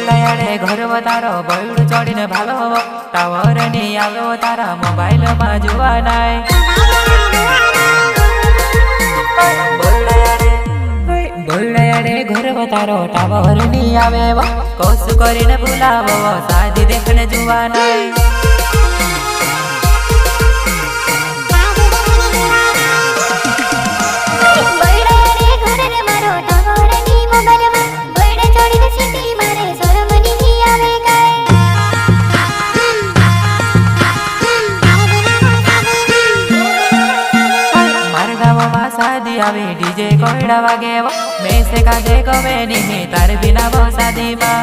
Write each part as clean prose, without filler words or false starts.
बुल्लायाडे घर तारो बैड चढिने भालो टावर नि आलो तारा मोबाइल मा जुवा नाय बुल्लायाडे घर तारो टावर नि आवे कस करिने बुलावो शादी देखने जुवा नाय शादी आवे डीजे कोयड़ा वागे वो मैं से काजे गवे नहीं तार बिना वो शादी मां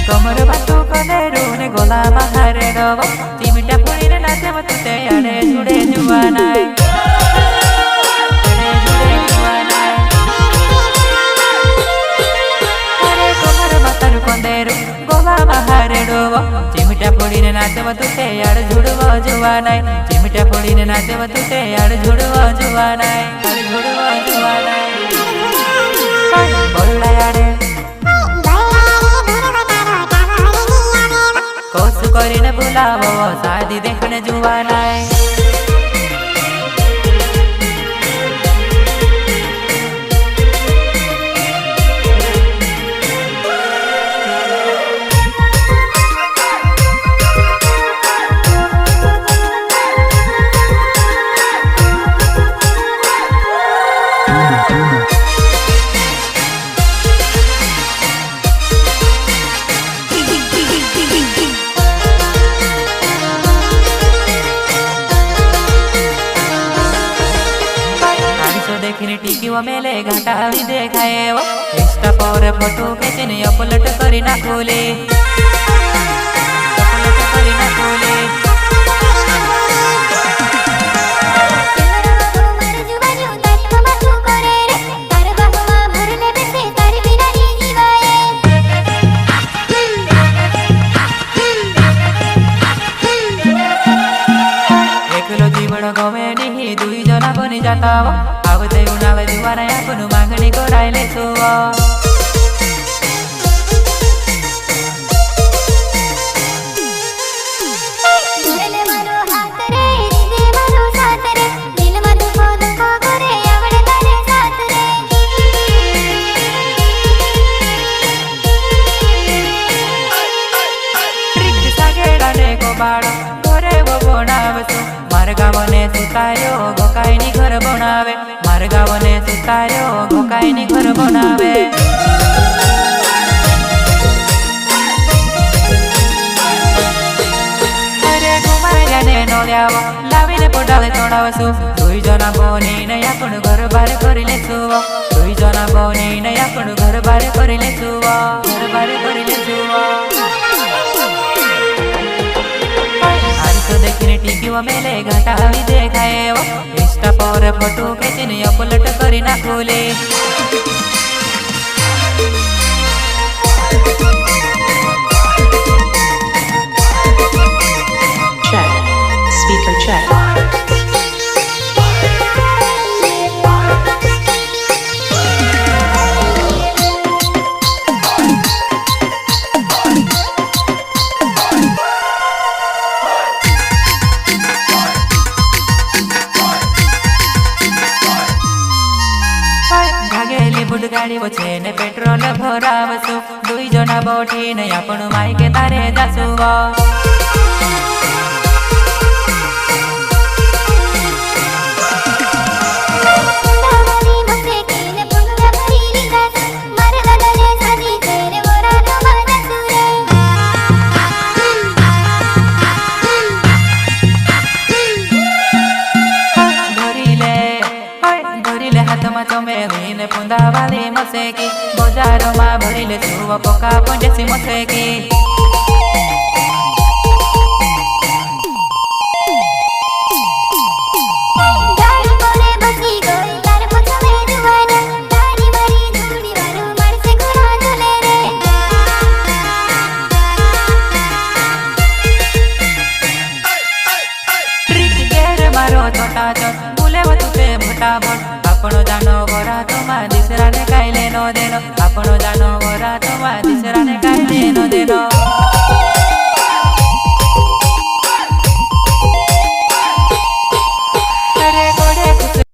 कमर बातू कने रोने गोला महारे गवो चिमिटा पुरीने नाचे बतुते आड़े जुड़े जुवानाय अरे कमर बातू कने गोला महारे गवो चिमिटा पुरीने नाचे बतुते आड़े जुड़वा जुवानाय चिमिटा पुरीने नाचे बतुते आड़े जुड़वा जुवानाय आड़े जुड़वा जुवानाय बोल्लायाडे कस करिने बुलावो शादी देखने जुवा नाय देखने टीकी वो मेले घाटा भी देखाए वो इंस्टा पर फोटो खींचने अपलोड करी ना खोले एकलो जीवन गवे नहीं दुई जना बनी जाता वो आवते उनाले जुवाना याकुनु मागणी करायले सुवा दिले मारो हाथ रे दिले मारो साथ रे दिल मधु बोल को करे आवडे तारे साथ रे ट्रिक सागेडाने को बाळो घरे वो बनावसो मार्गावने सुतायो गोकाईनी घर बनावे मार्गावने सुतायो गोकाईनी घर बनावे अरे घुमायाने नोल्यावो लावीने पोटाले तोडावसु दुई जना बनीने आपण घर बार करिले सुवो दुई जना बनीने आपण घर बार करिले सुवो घर बार करिले सुवो देखने टीवी वो मेले घाटा भी देखाए वो इंस्टा पर फोटो खींचने अपलोड करी ना खोले check speaker check बुड गाड़ी वो छेने पेट्रोल भरावसु दुई जना बोठीने आपण मायके तारे जासुवा हाथमा चमेलीने पुंदावाली मसेकी बजारमा भरिले छुवा पका पंडेसी मसेकी फटाफट आपण जानो गोरा तुम्हा दिसराने काय लेनो देनो आपण जानो गोरा तुम्हा दिसराने काय लेनो देनो